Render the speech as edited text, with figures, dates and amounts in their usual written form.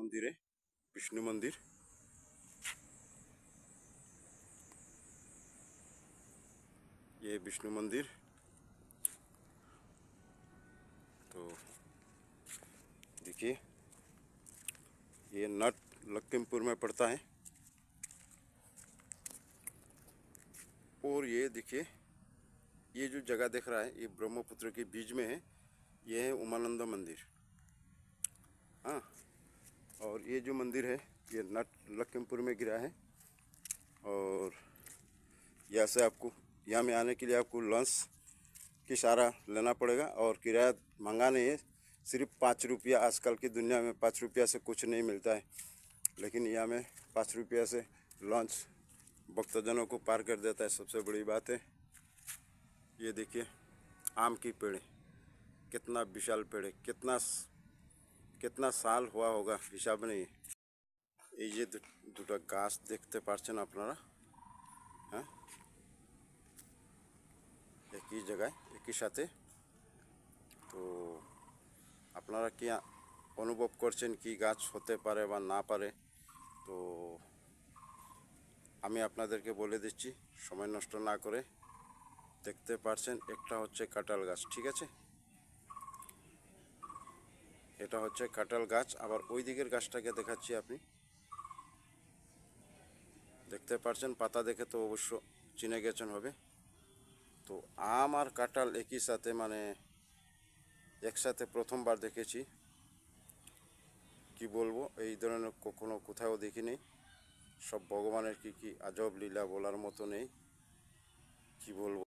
मंदिर है, विष्णु मंदिर। ये विष्णु मंदिर। तो देखिए ये नट लखीमपुर में पड़ता है। और ये देखिए ये जो जगह दिख रहा है ये ब्रह्मपुत्र के बीच में है। ये है उमानंद मंदिर। हाँ, और ये जो मंदिर है ये नट लखीमपुर में गिरा है। और यहाँ से आपको यहाँ में आने के लिए आपको लॉन्च की सहारा लेना पड़ेगा और किराया महंगा नहीं है, सिर्फ 5 रुपया। आजकल की दुनिया में 5 रुपया से कुछ नहीं मिलता है, लेकिन यहाँ में 5 रुपया से लॉन्च भक्तजनों को पार कर देता है। सबसे बड़ी बात है ये देखिए आम की पेड़, कितना विशाल पेड़ है, कितना साल हुआ होगा हिसाब नहीं। এই যে দুটো গাছ দেখতে পাচ্ছেন আপনারা, হ্যাঁ, একই জায়গায় একই সাথে। তো আপনারা কি অনুভব করছেন কি গাছ হতে পারে বা না পারে? তো আমি আপনাদেরকে বলে দিচ্ছি সময় নষ্ট না করে। দেখতে পাচ্ছেন একটা হচ্ছে কাঁঠাল গাছ, ঠিক আছে, এটা হচ্ছে কাঁঠাল গাছ। আবার ওই দিকের গাছটাকে দেখাচ্ছি, আপনি দেখতে পাচ্ছেন পাতা দেখে তো অবশ্য চিনে গেছেন হবে। তো আম আর কাঁঠাল একই সাথে মানে একসাথে প্রথমবার দেখেছি। কি বলবো, এই ধরনের কখনো কোথাও দেখিনি। সব ভগবানের কি আজব লীলা বলার মতো নেই, কি বলবো।